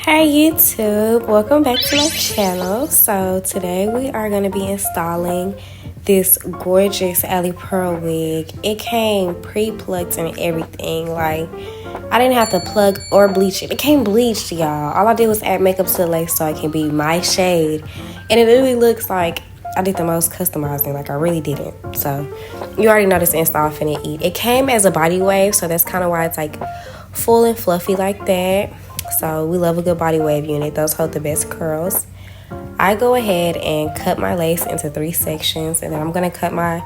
Hey YouTube, welcome back to my channel. So today we are going to be installing this gorgeous Ali Pearl wig. It came pre-plucked and everything. Like, I didn't have to plug or bleach it. It came bleached, y'all. All I did was add makeup to the lace so it can be my shade. And it literally looks like I did the most customizing. Like, I really didn't. So you already know this install finna eat. It came as a body wave, so that's kind of why it's like full and fluffy like that. So we love a good body wave unit. Those hold the best curls. I go ahead and cut my lace into 3 sections, and then I'm going to cut my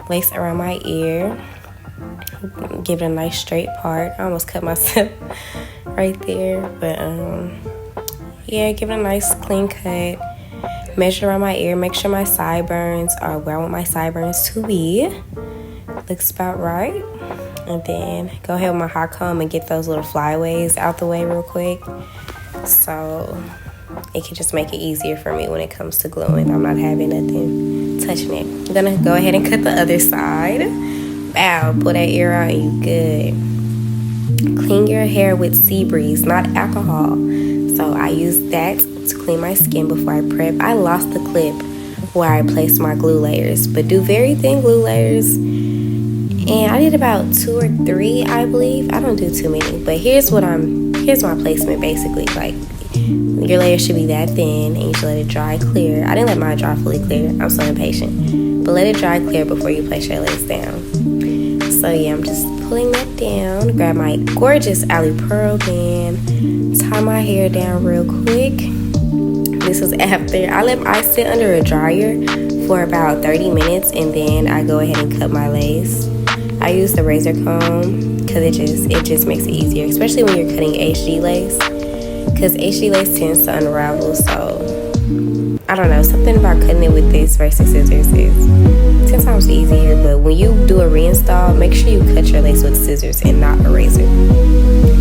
lace around my ear. Give it a nice straight part. I almost cut myself right there. But yeah, give it a nice clean cut. Measure around my ear. Make sure my sideburns are where I want my sideburns to be. Looks about right. And then go ahead with my hot comb and get those little flyaways out the way real quick. So it can just make it easier for me when it comes to gluing. I'm not having nothing touching it. I'm gonna go ahead and cut the other side. Bow, pull that ear out and you good. Clean your hair with sea breeze, not alcohol. So I use that to clean my skin before I prep. I lost the clip where I placed my glue layers, but do very thin glue layers. And I did about 2 or 3, I believe. I don't do too many, but here's my placement basically. Like, your layer should be that thin and you should let it dry clear. I didn't let mine dry fully clear. I'm so impatient. But let it dry clear before you place your lace down. So yeah, I'm just pulling that down. Grab my gorgeous Ali Pearl band. Tie my hair down real quick. This was after I sit under a dryer for about 30 minutes and then I go ahead and cut my lace. I use the razor comb because it just makes it easier, especially when you're cutting HD lace, because HD lace tends to unravel. So I don't know, something about cutting it with this versus scissors is 10 times easier. But when you do a reinstall, make sure you cut your lace with scissors and not a razor,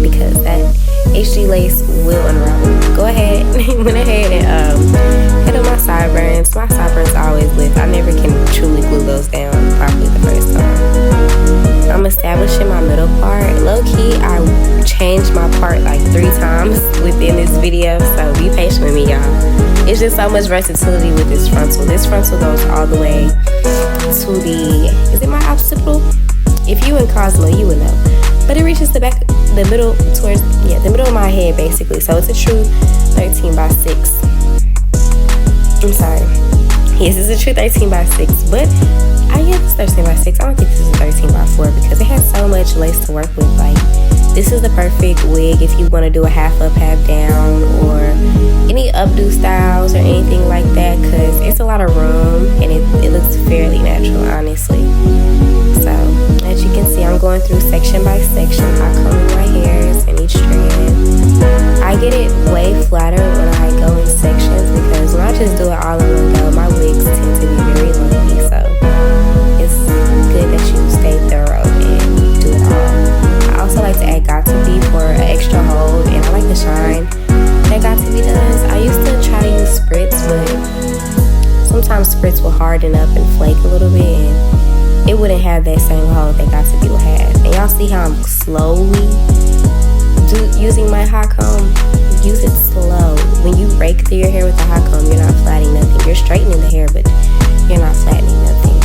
because that HD lace will unravel. Go ahead, went ahead and hit on my sideburns. My sideburns always lift. I never can truly glue those down properly the first time. I'm establishing my middle part. Low key, I changed my part like 3 times within this video, so be patient with me, y'all. It's just so much versatility with this frontal. This frontal goes all the way to is it my occipital? If you in Cosmo, you would know. But it reaches the back, the middle of my head basically. So it's a true 13 by 6. I'm sorry. Yes, it's a true 13 by 6, but I guess it's 13 by 6. I don't think this is 13 by 4 because it has so much lace to work with. Like, this is the perfect wig if you want to do a half up, half down, or any updo styles or anything like that, because it's a lot of room and it looks fairly natural, honestly. So as you can see, I'm going through section by section, hot combing my hairs in each strand. I get it way flatter when I go in sections, because when I just do it all in one go, my wigs tend to be very lumpy. So it's good that you stay thorough and do it all. I also like to add got to be for an extra hold, and I like the shine that got to be does. I used to try to use spritz, but sometimes spritz will harden up and flake a little bit, and it wouldn't have that same hold that got to be will have. And y'all see how I'm slowly using my hot comb? Use it slow. When you rake through your hair with the hot comb, you're not flattening nothing. You're straightening the hair, but you're not flattening nothing.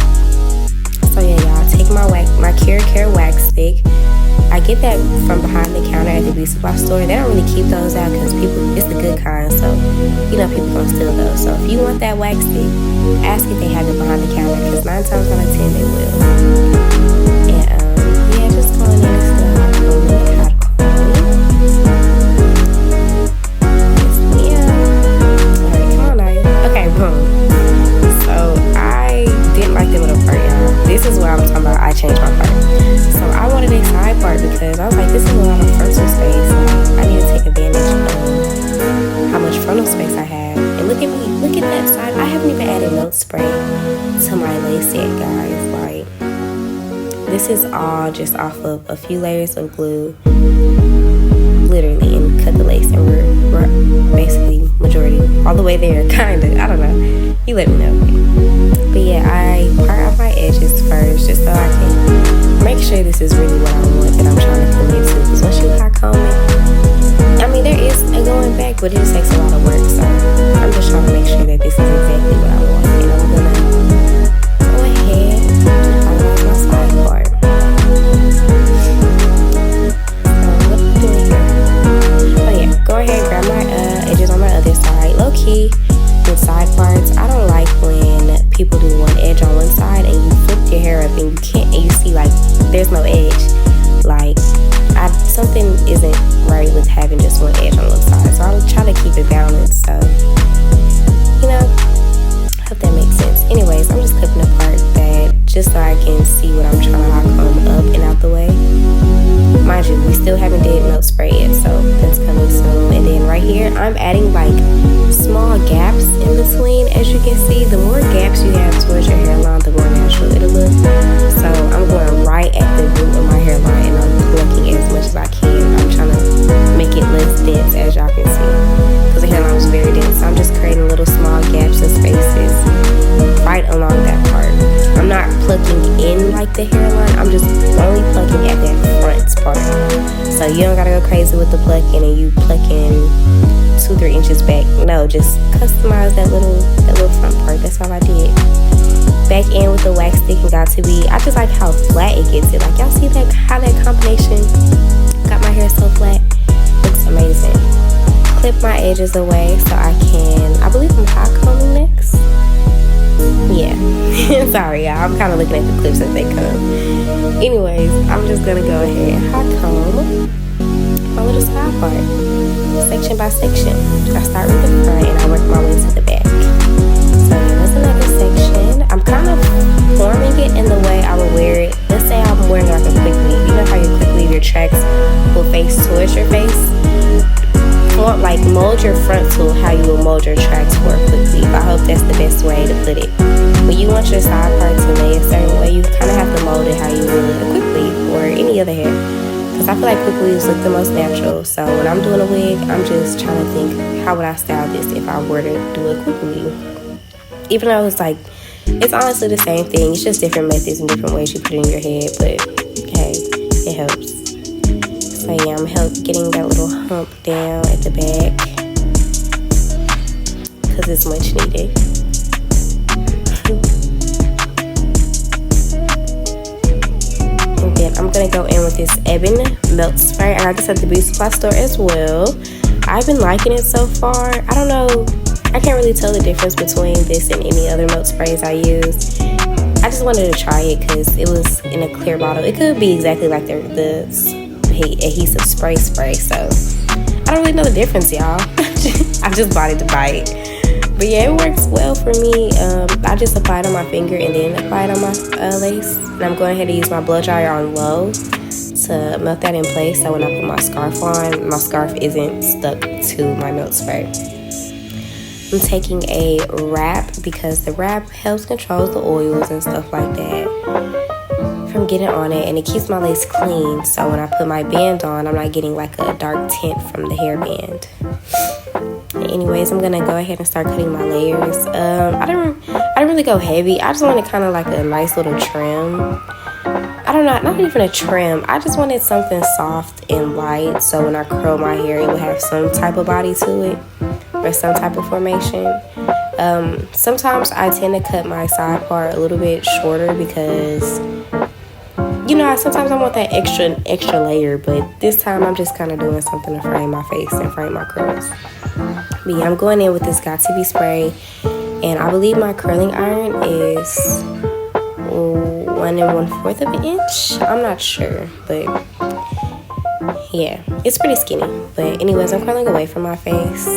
So yeah, y'all, take my Care wax stick. I get that from behind the counter at the beauty supply store. They don't really keep those out because it's the good kind, so you know people don't steal those. So if you want that wax stick, ask if they have it behind the counter, because 9 times out of 10 they will. And yeah, just going in and stuff. Hot comb. Yes, yeah. Alright, come on now. Okay, boom. So I didn't like the middle part, y'all. This is what I'm talking about. I changed my part. So I wanted a side part because I was like, this is a lot of frontal space. Like, I need to take advantage of how much frontal space I have. And look at me, look at that side. I haven't even added note spray to my lace yet, guys. Like, this is all just off of a few layers of glue, literally, and cut the lace. And we're basically majority all the way there, kinda. I don't know. You let me know. But yeah, I part out my edges first just so I can make sure this is really what I want that I'm trying to commit to. Because once you hot comb it, I mean, there is a going back, but it just takes a lot of work. So I'm just trying to make sure that this is exactly what I want. And I'm gonna go ahead and finalize my side part. So what am I doing here? Oh yeah, go ahead and grab my edges on my other side. Low key, with side parts, I don't like when people do one edge on one side and you flip your hair up and you see like there's no edge. Like something isn't right with having just one edge on one side. So I'll try to keep it balanced. So hope that makes sense. Anyways, I'm just clipping the part that just so I can see what I'm trying to hot comb up and out the way. Mind you, we still haven't did milk spray yet, so that's coming soon. And then right here, I'm adding like small gaps in between. As you can see, the more gaps you have towards your hairline, the more natural it'll look. So I'm going right at the root of my hairline and I'm plucking as much as I can. I'm trying to make it less dense, as y'all can see, because the hairline was very dense. So I'm just creating little small gaps and spaces right along that part. I'm not plucking in like the hairline. I'm just only plucking at that front part. So you don't gotta go crazy with the plucking and you plucking 2-3 inches back. No, just customize that little front part. That's all I did. Back in with the wax stick and got to be. I just like how flat it gets it. Like y'all see that how that combination got my hair so flat. Looks amazing. Clip my edges away so I can. I believe I'm hot combing next. Yeah. Sorry, y'all. I'm kind of looking at the clips as they come. Anyways, I'm just gonna go ahead and hot comb my little side part, section by section. I start with the front and I work my way to the back. So that's another section. I'm kind of forming it in the way I would wear it. Let's say I'm wearing like a quick weave. You know how your quick weave, your tracks will face towards your face? Like mold your frontal how you will mold your tracks for a quick weave. I hope that's the best way to put it. When you want your side part to lay a certain way, you kind of have to mold it how you would a quick weave or any other hair. Because I feel like quick weaves look the most natural. So when I'm doing a wig, I'm just trying to think, how would I style this if I were to do a quick weave? Even though it's like, it's honestly the same thing. It's just different methods and different ways you put it in your head. But hey, it helps. So yeah, I'm getting that little hump down at the back because it's much needed. And then I'm gonna go in with this Ebon Milk Spray. I got this at the beauty supply store as well. I've been liking it so far. I don't know, I can't really tell the difference between this and any other milk sprays I use. I just wanted to try it because it was in a clear bottle. It could be exactly like the adhesive spray, so I don't really know the difference, y'all. I just bought it to buy it, but yeah, it works well for me. I just apply it on my finger and then apply it on my lace, and I'm going ahead to use my blow dryer on low to melt that in place, so when I put my scarf on, my scarf isn't stuck to my milk spray. I'm taking a wrap because the wrap helps control the oils and stuff like that from getting on it, and it keeps my lace clean, so when I put my band on, I'm not getting like a dark tint from the hairband. Anyways, I'm gonna go ahead and start cutting my layers. I didn't really go heavy. I just wanted kind of like a nice little trim. I don't know, not even a trim. I just wanted something soft and light, so when I curl my hair, it would have some type of body to it or some type of formation. Sometimes I tend to cut my side part a little bit shorter because, you know, sometimes I want that extra layer, but this time I'm just kind of doing something to frame my face and frame my curls. But yeah, I'm going in with this Got To Be spray, and I believe my curling iron is 1 1/4 of an inch. I'm not sure, but yeah, it's pretty skinny. But anyways, I'm curling away from my face.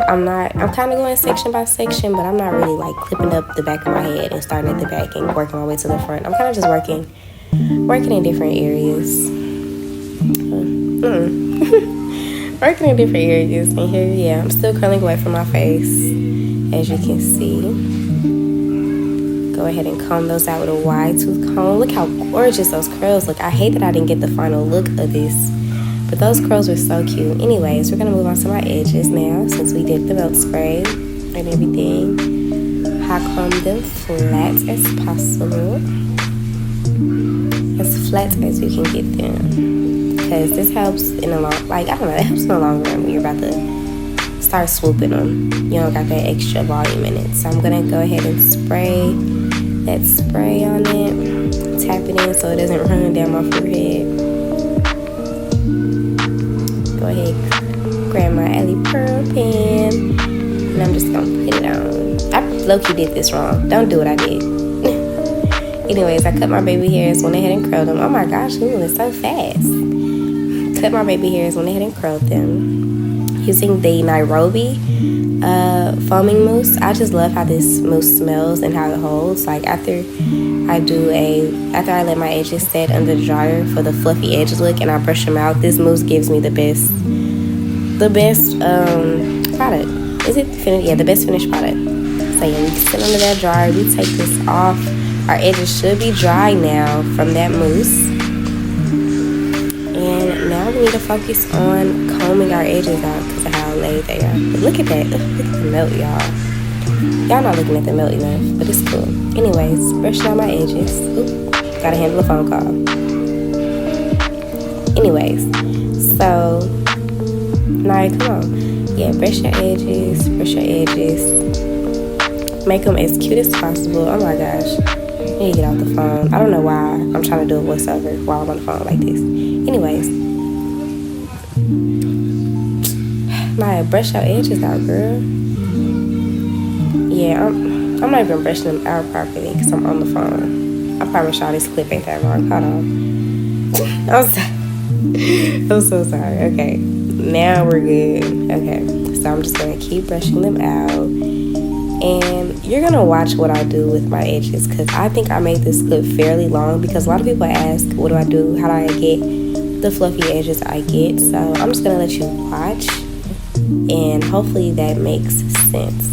I'm kind of going section by section, but I'm not really like clipping up the back of my head and starting at the back and working my way to the front. I'm kind of just working in different areas. Working in different areas. And here, yeah, I'm still curling away from my face, as you can see. Go ahead and comb those out with a wide tooth comb. Look how gorgeous those curls look. I hate that I didn't get the final look of this, but those curls were so cute. Anyways, we're gonna move on to my edges now, since we did the milk spray and everything. Hot comb them flat as possible, as flat as we can get them. because this helps in the long, like, I don't know, it helps in the long run when you're about to start swooping them. You don't got that extra volume in it. So I'm gonna go ahead and spray that spray on it, tap it in so it doesn't run down my forehead. Go ahead, grab my Alley Pearl pen, and I'm just gonna put it on. I low-key did this wrong. Don't do what I did. Anyways, I cut my baby hairs, went ahead and curled them. Oh my gosh, ooh, it's so fast. Cut my baby hairs, went ahead and curled them using the Nairobi foaming mousse. I just love how this mousse smells and how it holds. Like after I let my edges set under the dryer for the fluffy edge look and I brush them out, this mousse gives me the best product. Is it finished? Yeah, the best finished product. So yeah, we sit under that dryer. We take this off. Our edges should be dry now from that mousse. And now we need to focus on combing our edges out because of how laid they are. But look at that. Look at the melt, y'all. Y'all not looking at the melt enough, but it's cool. Anyways, brushing out my edges. Oop, gotta handle a phone call. Anyways, so, now come on. Yeah, brush your edges, Make them as cute as possible. Oh my gosh. I need to get off the phone. I don't know why I'm trying to do a voiceover while I'm on the phone like this. Anyways. Maya, brush your edges out, girl. Yeah, I'm not even brushing them out properly because I'm on the phone. I promise y'all this clip ain't that long. Hold on. I'm so sorry. Okay. Now we're good. Okay. So I'm just going to keep brushing them out. And you're going to watch what I do with my edges because I think I made this clip fairly long because a lot of people ask, what do I do? How do I get the fluffy edges I get? So I'm just going to let you watch and hopefully that makes sense.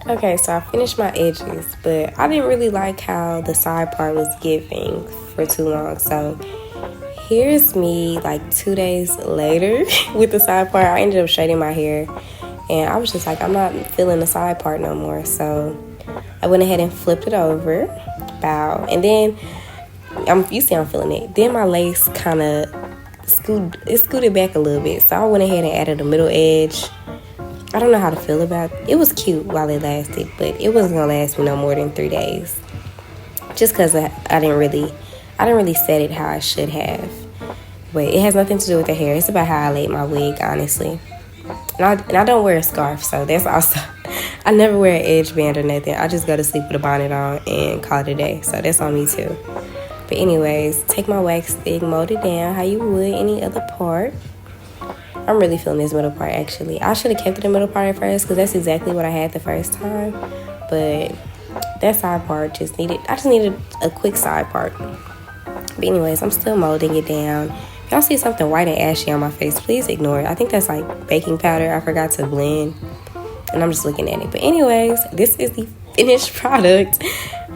Okay, so I finished my edges, but I didn't really like how the side part was giving for too long. So here's me like 2 days later with the side part. I ended up straightening my hair, and I was just like, I'm not feeling the side part no more. So I went ahead and flipped it over, bow, and then you see I'm feeling it. Then my lace kind of scooted back a little bit, so I went ahead and added a middle edge. I don't know how to feel about it. It was cute while it lasted, but it wasn't gonna last me no more than 3 days, just because I didn't really set it how I should have. But it has nothing to do with the hair. It's about how I laid my wig, honestly. And I don't wear a scarf, so that's also, I never wear an edge band or nothing. I just go to sleep with a bonnet on and call it a day. So that's on me too. But anyways, take my wax stick, mold it down how you would any other part. I'm really feeling this middle part, actually. I should have kept it in the middle part at first, because that's exactly what I had the first time. But that side part I just needed a quick side part. But anyways, I'm still molding it down. If y'all see something white and ashy on my face, please ignore it. I think that's like baking powder. I forgot to blend, and I'm just looking at it. But anyways, this is the finished product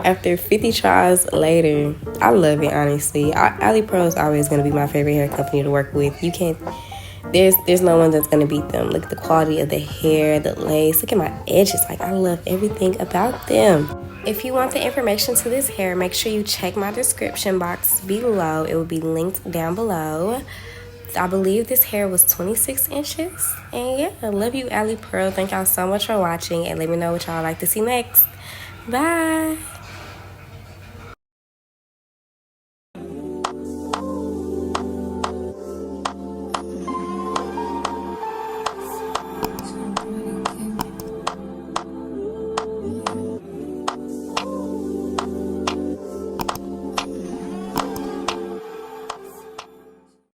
after 50 tries later. I love it, honestly. Ali Pro is always going to be my favorite hair company to work with. You can't, there's no one that's going to beat them. Look at the quality of the hair, the lace. Look at my edges. Like, I love everything about them. If you want the information to this hair, make sure you check my description box below. It will be linked down below. I believe this hair was 26 inches. And yeah, I love you, Ali Pearl. Thank y'all so much for watching, and let me know what y'all like to see next. Bye.